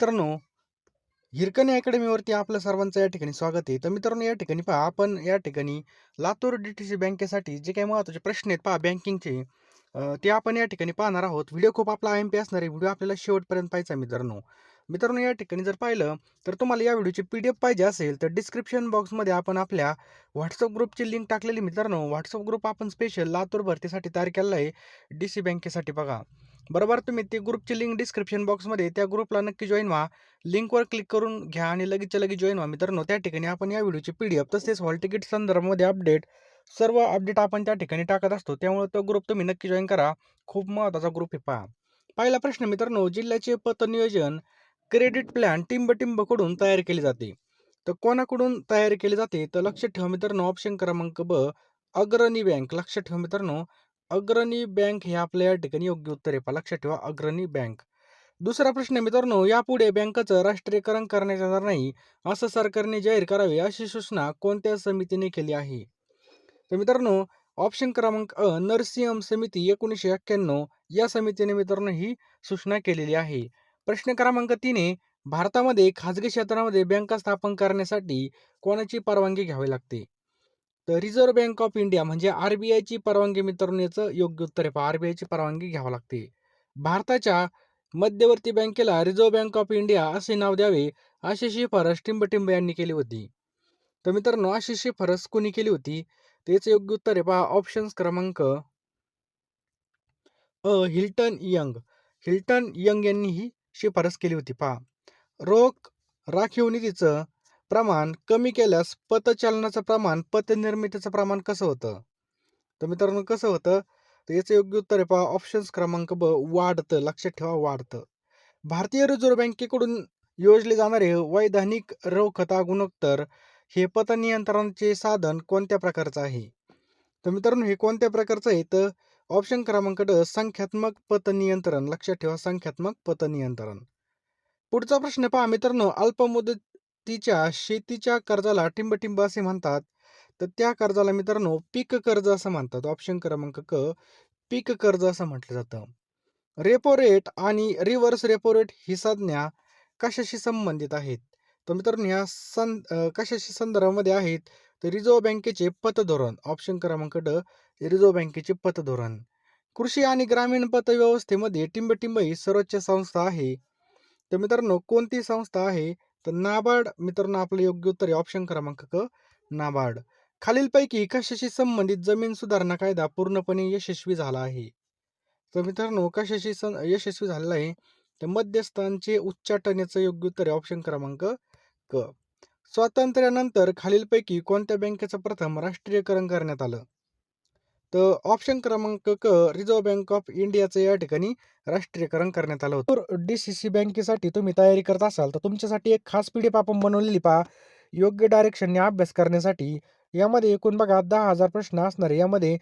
मित्रांनो, हिरकणी अकॅडमीवरती आपलं सर्वांचं या ठिकाणी स्वागत आहे. तर मित्रांनो, या ठिकाणी पहा आपण या ठिकाणी लातूर डीटीसी बँकेसाठी जे काही महत्त्वाचे प्रश्न आहेत पहा बँकिंगचे, ते आपण या ठिकाणी पाहणार आहोत. व्हिडिओ खूप आपला आय-एम-पी असणार आहे. व्हिडिओ आपल्याला शेवटपर्यंत पाहायचा आहे मित्रांनो. मित्रांनो, या ठिकाणी जर पाहिलं तर तुम्हाला या व्हिडिओची पी-डी-एफ पाहिजे असेल तर डिस्क्रिप्शन बॉक्समध्ये आपण आपल्या WhatsApp ग्रुपची लिंक टाकलेली मित्रांनो. WhatsApp ग्रुप आपण स्पेशल लातूर भरतीसाठी तयार केलेला आहे, डी-सी बँकेसाठी बघा. बरोबर, तुम्ही ती ग्रुपची लिंक डिस्क्रिप्शन बॉक्समध्ये त्या ग्रुपला नक्की जॉइन व्हा. लिंकवर क्लिक करून घ्या आणि लगेचच्या लगेच जॉइन व्हा मित्रांनो. त्या ठिकाणी आपण या व्हिडिओची पी-डी-एफ तसेच हॉल तिकीट संदर्भामध्ये सर्व अपडेट आपण त्या ठिकाणी टाकत असतो. त्यामुळे तो ग्रुप तुम्ही नक्की जॉइन करा. खूप महत्त्वाचा ग्रुप आहे पहा. पहिला प्रश्न मित्रांनो, जिल्ह्याचे पतनियोजन क्रेडिट प्लॅन टिंब-टिंबकडून तयार केले जाते. तर कोणाकडून तयार केले जाते? तर लक्षात ठेवा मित्रांनो, ऑप्शन क्रमांक ब, अग्रणी बँक. लक्षात ठेवा मित्रांनो, अग्रणी बँक हे आपल्या या ठिकाणी योग्य उत्तर आहे पहा. लक्षात ठेवा, अग्रणी बँक. दुसरा प्रश्न आहे मित्रांनो, यापुढे बँकांचं राष्ट्रीयकरण करण्यात येणार नाही, असं सरकारने जाहीर करावे, अशी सूचना कोणत्या समितीने केली आहे? तर मित्रांनो, ऑप्शन क्रमांक अ, नरसिंहम समिती 1991 या समितीने मित्रांनो ही सूचना केलेली आहे. प्रश्न क्रमांक 3 आहे, भारतामध्ये खाजगी क्षेत्रामध्ये बँका स्थापन करण्यासाठी कोणाची परवानगी घ्यावी लागते? तर रिझर्व्ह बँक ऑफ इंडिया म्हणजे आर-बी-आयची परवानगी मित्रांनो याचं योग्य उत्तर आहे पहा. आर-बी-आयची परवानगी घ्यावी लागते. भारताच्या मध्यवर्ती बँकेला रिझर्व्ह बँक ऑफ इंडिया असे नाव द्यावे, अशी शिफारस टिंबटिंब यांनी केली होती. तर मित्रांनो, अशी शिफारस कोणी केली होती? त्याचं योग्य उत्तर आहे पहा, ऑप्शन क्रमांक अ, हिल्टन यंग. हिल्टन यंग यांनी ही शिफारस केली होती पहा. रोख राखीव निधीचं प्रमाण कमी केल्यास पतचलनाचं प्रमाण, पतनिर्मितीचं प्रमाण कसं होतं? तर मित्रांनो कसं होतं? तर याचं योग्य उत्तर आहे पहा, ऑप्शन्स क्रमांक ब, वाढतं. लक्षात ठेवा, वाढतं. भारतीय रिझर्व्ह बँकेकडून योजले जाणारे वैधानिक रोखता गुणोत्तर हे पतनियंत्रणाचे साधन कोणत्या प्रकारचं आहे? तर मित्रांनो हे कोणत्या प्रकारचं आहे? तर ऑप्शन क्रमांक ड, संख्यात्मक पतनियंत्रण. लक्षात ठेवा, संख्यात्मक पतनियंत्रण. पुढचा प्रश्न पहा मित्रांनो, अल्पमुदतीच्या शेतीच्या कर्जाला टिंब-टिंब असे म्हणतात. तर त्या कर्जाला मित्रांनो पीक कर्ज असं म्हणतात. ऑप्शन क्रमांक क, पीक कर्ज असं म्हटलं जातं. रेपो रेट आणि रिव्हर्स रेपो रेट ही संज्ञा कशाशी संबंधित आहेत? तर मित्रांनो कशाशी संदर्भामध्ये आहेत? तर रिझर्व्ह बँकेचे पतधोरण. ऑप्शन क्रमांक ड, रिझर्व्ह बँकेचे पतधोरण. कृषी आणि ग्रामीण पतव्यवस्थेमध्ये टिंब-टिंब ही सर्वोच्च संस्था आहे. तर मित्रांनो कोणती संस्था आहे? तर नाबार्ड मित्रांनो आपलं योग्य उत्तर आहे. ऑप्शन क्रमांक क, नाबार्ड. खालीलपैकी कशाशी संबंधित जमीन सुधारणा कायदा पूर्णपणे यशस्वी झाला आहे? तर मित्रांनो कशाशी यशस्वी झालेला आहे? तर मध्यस्थांचे उच्चाटन याचं योग्य उत्तर आहे. ऑप्शन क्रमांक क. स्वातंत्र्यानंतर खालीलपैकी कोणत्या बँकेचं प्रथम राष्ट्रीयकरण करण्यात आलं? तर ऑप्शन क्रमांक क, रिझर्व्ह बँक ऑफ इंडियाचं या ठिकाणी राष्ट्रीयकरण करण्यात आलं होतं. तर डी-सी-सी बँकेसाठी तुम्ही तयारी करत असाल तर तुमच्यासाठी एक खास पी-डी-एफ आपण बनवलेली पहा, योग्य डायरेक्शनने अभ्यास करण्यासाठी. यामध्ये एकूण बघा 10,000 प्रश्न असणार आहे. यामध्ये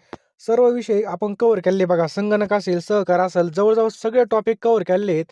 सर्व विषय आपण कव्हर केलेले बघा. संगणक असेल, सहकार असेल, जवळजवळ सगळे टॉपिक कव्हर केलेले आहेत.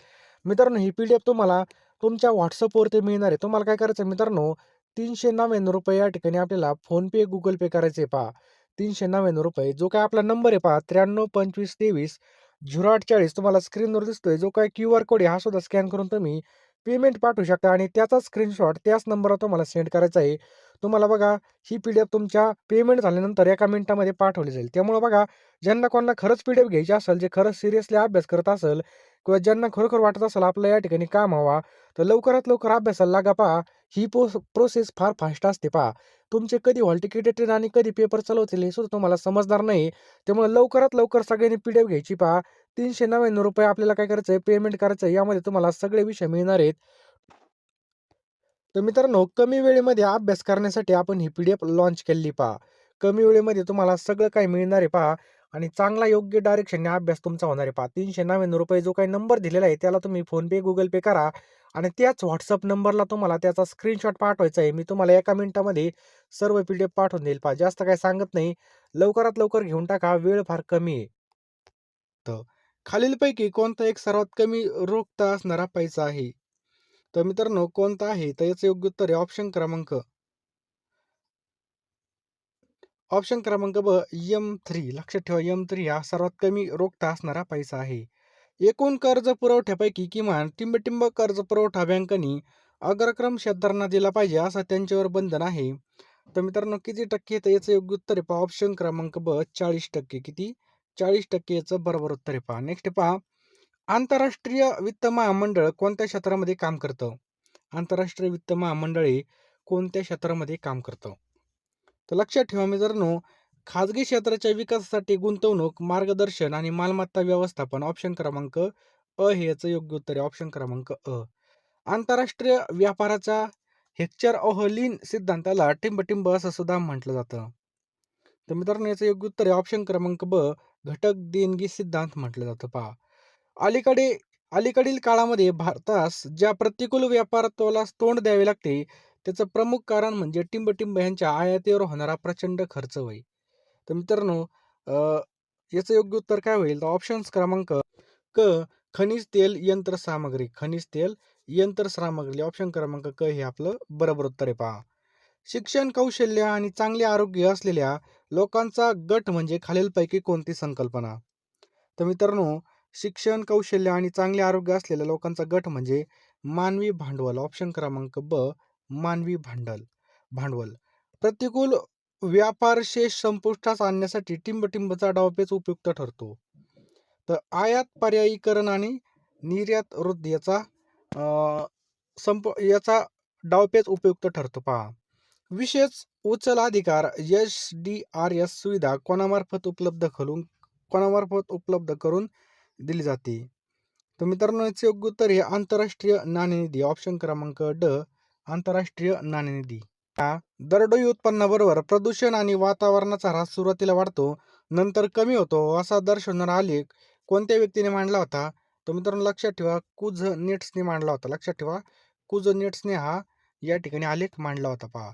मित्रांनो ही पी-डी-एफ तुम्हाला तुमच्या WhatsAppवरती मिळणार आहे. तुम्हाला काय करायचं आहे मित्रांनो, ₹399 या ठिकाणी आपल्याला फोनपे, गुगल पे करायचे पहा. ₹399 जो काय आपला नंबर आहे पहा, 9325230840 तुम्हाला स्क्रीनवर दिसतोय. जो काही QR कोड आहे हा सुद्धा स्कॅन करून तुम्ही पेमेंट पाठवू शकता आणि त्याचा स्क्रीनशॉट त्याच नंबरवर तुम्हाला सेंड करायचा आहे. तुम्हाला बघा ही पी-डी-एफ तुमच्या पेमेंट झाल्यानंतर एका मिनिटामध्ये पाठवली जाईल. त्यामुळे बघा ज्यांना कोणाला खरंच पी-डी-एफ घ्यायची असेल, जे खरंच सिरियसली अभ्यास करत असेल किंवा ज्यांना खरोखर वाटत असेल आपलं या ठिकाणी काम व्हावा, तर लवकरात लवकर अभ्यासाला लागा पहा. ही प्रोसेस फार फास्ट असते पहा. तुमचे कधी हॉल तिकीट येतील आणि कधी पेपर चालवतील हे सुद्धा तुम्हाला समजणार नाही. त्यामुळे लवकरात लवकर सगळ्यांनी पी-डी-एफ घ्यायची पहा. ₹399 आपल्याला काय करायचं आहे, पेमेंट करायचं आहे. यामध्ये तुम्हाला सगळे विषय मिळणार आहेत. तर मित्रांनो कमी वेळेमध्ये अभ्यास करण्यासाठी आपण ही पी-डी-एफ लॉन्च केलेली पहा. कमी वेळेमध्ये तुम्हाला सगळं काही मिळणार आहे पहा आणि चांगला योग्य डायरेक्शनने अभ्यास तुमचा होणार आहे पहा. ₹399 जो काही नंबर दिलेला आहे त्याला तुम्ही फोनपे, गुगल पे करा आणि त्याच WhatsApp नंबरला तुम्हाला त्याचा स्क्रीनशॉट पाठवायचा आहे. मी तुम्हाला एका मिनिटामध्ये सर्व पी-डी-एफ पाठवून देईल पहा. जास्त काही सांगत नाही. लवकरात लवकर घेऊन टाका. वेळ फार कमी आहे. तर खालीलपैकी कोणता एक सर्वात कमी रोखता असणारा पैसा आहे? तर मित्रांनो कोणता आहे? तर याचं योग्य उत्तर आहे ऑप्शन क्रमांक ब, M3. लक्षात ठेवा, M3 हा सर्वात कमी रोखता असणारा पैसा आहे. एकूण कर्ज पुरवठ्यापैकी किमान टिंबटिंब कर्ज पुरवठा बँकांनी अग्रक्रम शेतकऱ्यांना दिला पाहिजे असं त्यांच्यावर बंधन आहे. तर मित्रांनो किती टक्के, तर याचं योग्य उत्तर आहे पहा ऑप्शन क्रमांक ब 40%. किती? 40% याचं बरोबर उत्तर आहे पहा. नेक्स्ट पहा, आंतरराष्ट्रीय वित्त महामंडळ कोणत्या क्षेत्रामध्ये काम करतं? आंतरराष्ट्रीय वित्त महामंडळ हे कोणत्या क्षेत्रामध्ये काम करतं? तर लक्षात ठेवा मित्रांनो, खाजगी क्षेत्राच्या विकासासाठी गुंतवणूक, मार्गदर्शन आणि मालमत्ता व्यवस्थापन. ऑप्शन क्रमांक अ हे याचं योग्य उत्तर आहे. ऑप्शन क्रमांक अ. आंतरराष्ट्रीय व्यापाराचा हेक्चर ऑफ लीन सिद्धांताला टिंबटिंब असं सुद्धा म्हटलं जातं. तर मित्रांनो याचं योग्य उत्तर आहे ऑप्शन क्रमांक ब, घटक देणगी सिद्धांत म्हटलं जातं पहा. अलीकडे अलीकडील काळामध्ये भारतास ज्या प्रतिकूल व्यापाराला तोंड द्यावे लागते, त्याचं प्रमुख कारण म्हणजे टिंबटिंब यांच्या आयातीवर होणारा प्रचंड खर्च होय. तर मित्रांनो अ, याचं योग्य उत्तर काय होईल? तर ऑप्शन्स क्रमांक क, खनिज तेल यंत्रसामग्री. खनिज तेल यंत्रसामग्री. ऑप्शन क्रमांक क हे आपलं बरोबर उत्तर आहे पहा. शिक्षण, कौशल्य आणि चांगले आरोग्य असलेल्या लोकांचा गट म्हणजे खालीलपैकी कोणती संकल्पना? तर मित्रांनो, शिक्षण, कौशल्य आणि चांगले आरोग्य असलेल्या लोकांचा गट म्हणजे मानवी भांडवल. ऑप्शन क्रमांक ब, मानवी भांडवल. प्रतिकूल व्यापारशेष संपुष्टात आणण्यासाठी टिंबटिंबचा डावपेच उपयुक्त ठरतो. तर आयात पर्यायीकरण आणि निर्यात वृद्धी याचा डावपेच उपयुक्त ठरतो पहा. विशेष उचल अधिकार SDRS सुविधा कोणामार्फत उपलब्ध करून दिली जाते? तर मित्रांनो याचे योग्य उत्तर हे आंतरराष्ट्रीय नाणेनिधी. ऑप्शन क्रमांक ड, आंतरराष्ट्रीय नाणेनिधी. दरडोई उत्पन्नाबरोबर प्रदूषण आणि वातावरणाचा ऱ्हास सुरुवातीला वाढतो, नंतर कमी होतो असा दर्शवणारा आलेख कोणत्या व्यक्तीने मांडला होता? तर मित्रांनो लक्षात ठेवा, कुझनेट्सने मांडला होता. लक्षात ठेवा, कुझनेट्सने हा या ठिकाणी आलेख मांडला होता पहा.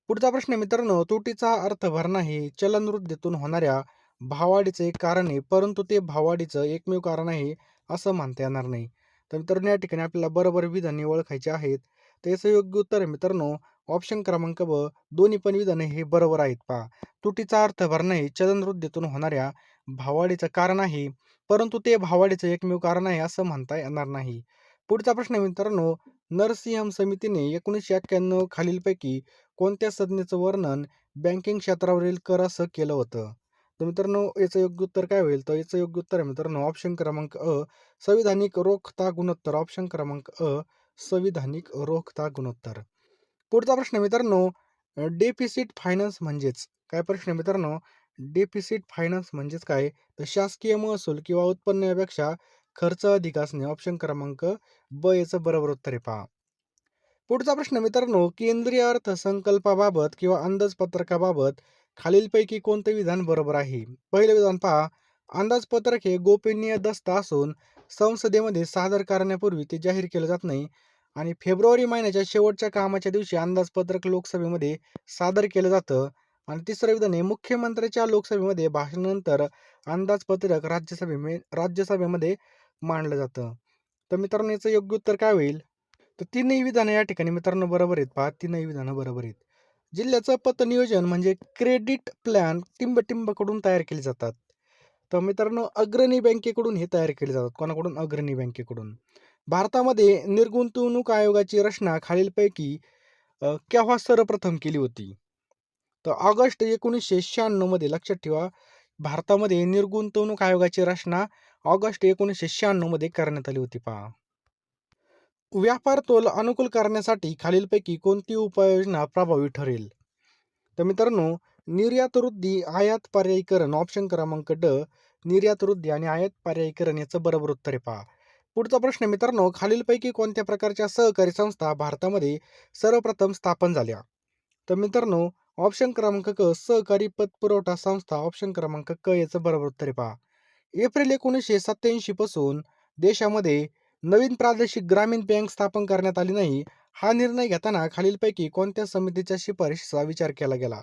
पुढचा प्रश्न आहे मित्रांनो, तुटीचा अर्थ भरणा हे चलनवृद्धीतून होणाऱ्या भाववाढीचं एक कारण आहे, परंतु ते भाववाढीचं एकमेव कारण आहे असं म्हणता येणार नाही. तर मित्रांनो या ठिकाणी आपल्याला बरोबर विधाने ओळखायची आहेत. तर याचं योग्य उत्तर आहे मित्रांनो ऑप्शन क्रमांक ब, दोन्ही पण विधाने हे बरोबर आहेत पहा. तुटीचा अर्थ भरणा हे चलनवृद्धीतून होणाऱ्या भाववाढीचं कारण आहे, परंतु ते भाववाढीचं एकमेव कारण आहे असं म्हणता येणार नाही. पुढचा प्रश्न आहे मित्रांनो, नरसिंहम समितीने 1991 खालीलपैकी कोणत्या संज्ञेचं वर्णन बँकिंग क्षेत्रावरील कर असं केलं होतं? तर मित्रांनो याचं योग्य उत्तर काय होईल? तर याचं योग्य उत्तर आहे मित्रांनो ऑप्शन क्रमांक अ, संविधानिक रोखता गुणोत्तर. ऑप्शन क्रमांक अ, संविधानिक रोखता गुणोत्तर. पुढचा प्रश्न मित्रांनो, डेफिसिट फायनान्स म्हणजेच काय? प्रश्न मित्रांनो, डेफिसिट फायनान्स म्हणजेच काय? तर शासकीय महसूल किंवा उत्पन्न यापेक्षा खर्च अधिक असणे. ऑप्शन क्रमांक ब याचं बरोबर उत्तर आहे पहा. पुढचा प्रश्न मित्रांनो, केंद्रीय अर्थसंकल्पाबाबत किंवा अंदाजपत्रकाबाबत खालीलपैकी कोणतं विधान बरोबर आहे? पहिलं विधान पहा, अंदाजपत्रक हे गोपनीय दस्त असून संसदेमध्ये सादर करण्यापूर्वी ते जाहीर केलं जात नाही आणि फेब्रुवारी महिन्याच्या शेवटच्या कामाच्या दिवशी अंदाजपत्रक लोकसभेमध्ये सादर केलं जातं. आणि तिसरं विधान आहे, मुख्यमंत्र्याच्या लोकसभेमध्ये भाषणानंतर अंदाजपत्रक राज्यसभेमध्ये मांडलं जातं. तर मित्रांनो याचं योग्य उत्तर काय होईल? तर तीनही विधानं या ठिकाणी मित्रांनो बरोबर आहेत पहा. तीनही विधानं बरोबर आहेत. जिल्ह्याचं पत नियोजन म्हणजे क्रेडिट प्लॅन टिंबटिंबकडून तयार केले जातात. तर मित्रांनो अग्रणी बँकेकडून हे तयार केले जातात. कोणाकडून? अग्रणी बँकेकडून. भारतामध्ये निर्गुंतवणूक आयोगाची रचना खालीलपैकी केव्हा सर्वप्रथम केली होती? तर ऑगस्ट 1996 मध्ये. लक्षात ठेवा, भारतामध्ये निर्गुंतवणूक आयोगाची रचना ऑगस्ट 1996 मध्ये करण्यात आली होती पहा. व्यापार तोल अनुकूल करण्यासाठी खालीलपैकी कोणती उपाययोजना प्रभावी ठरेल? तर मित्रांनो, निर्यात वृद्धी, आयात पर्यायीकरण. ऑप्शन क्रमांक ड, निर्यात वृद्धी आणि आयात पर्यायीकरण याचं बरोबर उत्तर आहे पहा. पुढचा प्रश्न मित्रांनो, खालीलपैकी कोणत्या प्रकारच्या सहकारी संस्था भारतामध्ये सर्वप्रथम स्थापन झाल्या? तर मित्रांनो ऑप्शन क्रमांक क, सहकारी पतपुरवठा संस्था. ऑप्शन क्रमांक क याचं बरोबर उत्तर आहे पहा. एप्रिल 1987 पासून देशामध्ये नवीन प्रादेशिक ग्रामीण बँक स्थापन करण्यात आली नाही. हा निर्णय घेताना खालीलपैकी कोणत्या समितीच्या शिफारशीचा विचार केला गेला?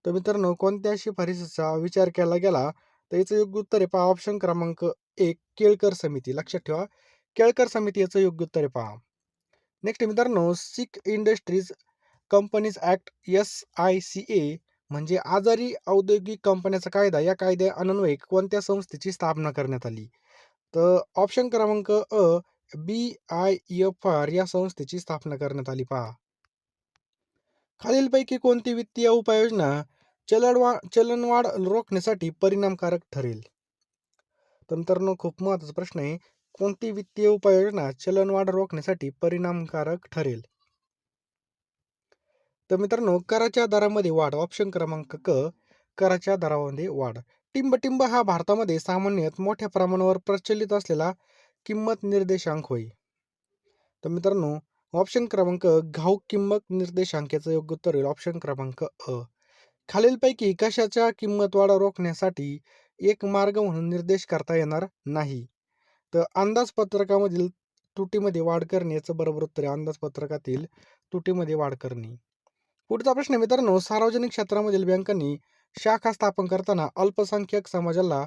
तर मित्रांनो कोणत्या शिफारशीचा विचार केला गेला? तर याचं योग्य उत्तर आहे पहा ऑप्शन क्रमांक एक, केळकर समिती. लक्षात ठेवा, केळकर समिती याचं योग्य उत्तर आहे पहा. नेक्स्ट मित्रांनो, सिक इंडस्ट्रीज कंपनीज ऍक्ट SICA म्हणजे आजारी औद्योगिक कंपन्याचा कायदा, या कायद्या अन्वये कोणत्या संस्थेची स्थापना करण्यात आली? तर ऑप्शन क्रमांक अ, BIFR या संस्थेची स्थापना करण्यात आली पहा. खालीलपैकी कोणती वित्तीय उपाययोजना चलनवाढ रोखण्यासाठी परिणामकारक ठरेल? तर मित्रांनो, खूप महत्त्वाचा प्रश्न आहे. कोणती वित्तीय उपाययोजना चलनवाढ रोखण्यासाठी परिणामकारक ठरेल? तर मित्रांनो, कराच्या दरामध्ये वाढ. ऑप्शन क्रमांक क, कराच्या दरामध्ये वाढ. टिंबटिंब हा भारतामध्ये सामान्यत मोठ्या प्रमाणावर प्रचलित असलेला किंमत निर्देशांक होय. तर मित्रांनो, ऑप्शन क्रमांक घाऊक किंमत निर्देशांकाचं योग्य उत्तर होईल ऑप्शन क्रमांक अ. खालीलपैकी कशाच्या किंमत वाढ रोखण्यासाठी एक मार्ग म्हणून निर्देश करता येणार नाही? तर अंदाजपत्रकामधील त्रुटीमध्ये वाढ करणे याचं बरोबर उत्तर आहे. अंदाजपत्रकातील त्रुटीमध्ये वाढ करणे. पुढचा प्रश्न आहे मित्रांनो, सार्वजनिक क्षेत्रामधील बँकांनी शाखा स्थापन करताना अल्पसंख्याक समाजाला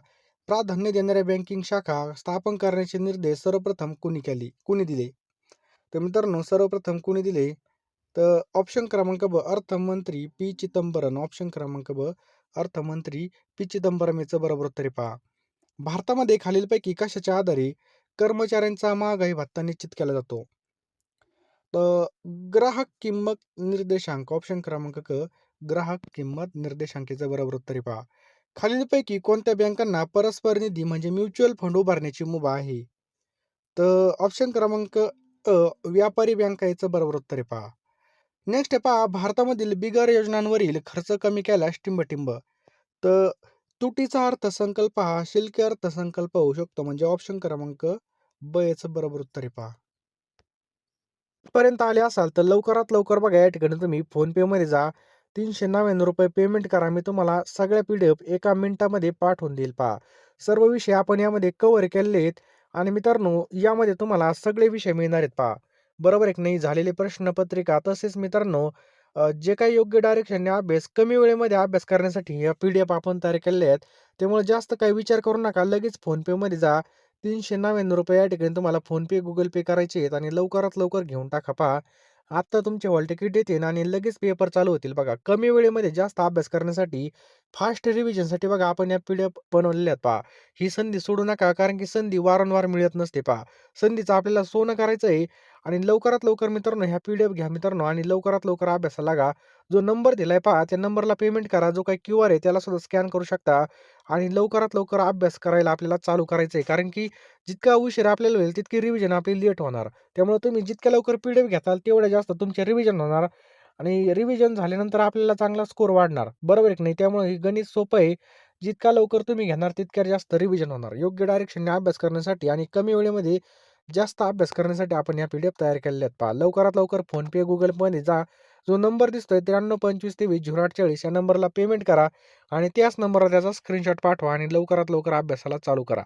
प्राधान्य देणाऱ्या बँकिंग शाखा स्थापन करण्याचे निर्देश सर्वप्रथम कुणी दिले? तर मित्रांनो, सर्वप्रथम कुणी दिले? तर ऑप्शन क्रमांक ब, अर्थमंत्री पी चिदंबरम. ऑप्शन क्रमांक ब, अर्थमंत्री पी चिदंबरम याचं बरोबर उत्तर आहे पहा. भारतामध्ये खालीलपैकी कशाच्या आधारे कर्मचाऱ्यांचा महागाई भत्ता निश्चित केला जातो? तर ग्राहक किंमत निर्देशांक. ऑप्शन क्रमांक क, ग्राहक किंमत निर्देशांकाचं बरोबर उत्तर आहे पहा. खालीलपैकी कोणत्या बँकांना परस्पर निधी म्हणजे म्युच्युअल फंड उभारण्याची मुभा आहे? तर ऑप्शन क्रमांक अ, व्यापारी बँका याचं बरोबर उत्तर आहे पहा. नेक्स्ट आहे पहा, भारतामधील बिगर योजनांवरील खर्च कमी केल्यास टिंबटिंब. तर तुटीचा अर्थसंकल्प हा शिल्क अर्थसंकल्प होऊ शकतो, म्हणजे ऑप्शन क्रमांक ब याचं बरोबर उत्तर आहे पहा. पर्यंत आले असाल तर लवकरात लवकर बघा, या ठिकाणी तुम्ही फोनपेमध्ये जा, ₹399 पेमेंट करा. मी तुम्हाला सगळ्या PDF एका मिनिटामध्ये पाठवून देईल पहा. सर्व विषय आपण यामध्ये कव्हर केलेले आहेत आणि मित्रांनो, यामध्ये तुम्हाला सगळे विषय मिळणार आहेत पहा. बरोबर आहे की नाही? झालेली प्रश्नपत्रिका तसेच मित्रांनो, जे काही योग्य डायरेक्शनने अभ्यास कमी वेळेमध्ये अभ्यास करण्यासाठी या PDF आपण तयार केलेल्या आहेत. त्यामुळे जास्त काही विचार करू नका. लगेच फोनपेमध्ये जा. ₹399 या ठिकाणी तुम्हाला फोनपे, गुगल पे करायचे आहेत आणि लवकरात लवकर घेऊन टाका पहा. आत्ता तुमचे हॉल तिकीट येतील आणि लगेच पेपर चालू होतील बघा. कमी वेळेमध्ये जास्त अभ्यास करण्यासाठी, फास्ट रिव्हिजनसाठी बघा आपण या PDF बनवलेल्या आहेत पहा. ही संधी सोडू नका, कारण की संधी वारंवार मिळत नसते पहा. संधीचं आपल्याला सोनं करायचं आहे आणि लवकरात लवकर मित्रांनो ह्या PDF घ्या मित्रांनो आणि लवकरात लवकर अभ्यासाला लागा. जो नंबर दिलाय पहा, त्या नंबरला पेमेंट करा. जो काही QR आहे त्याला सुद्धा स्कॅन करू शकता आणि लवकरात लवकर अभ्यास करायला आपल्याला चालू करायचं आहे. कारण की जितका उशीर आपल्याला होईल तितकी रिव्हिजन आपली लेट होणार. त्यामुळे तुम्ही जितक्या लवकर PDF घेताल तेवढ्या जास्त तुमचे रिव्हिजन होणार आणि रिव्हिजन झाल्यानंतर आपल्याला चांगला स्कोर वाढणार. बरोबर आहे की नाही? त्यामुळे हे गणित सोपं आहे. जितका लवकर तुम्ही घेणार तितक्या जास्त रिव्हिजन होणार. योग्य डायरेक्शनने अभ्यास करण्यासाठी आणि कमी वेळेमध्ये जास्त अभ्यास करण्यासाठी आपण या PDF तयार केलेल्या आहेत पहा. लवकरात लवकर फोनपे, Google Payमध्ये जा. जो नंबर दिसतोय 9325230840 या नंबरला पेमेंट करा आणि त्याच नंबरला त्याचा स्क्रीनशॉट पाठवा आणि लवकरात लवकर अभ्यासाला चालू करा.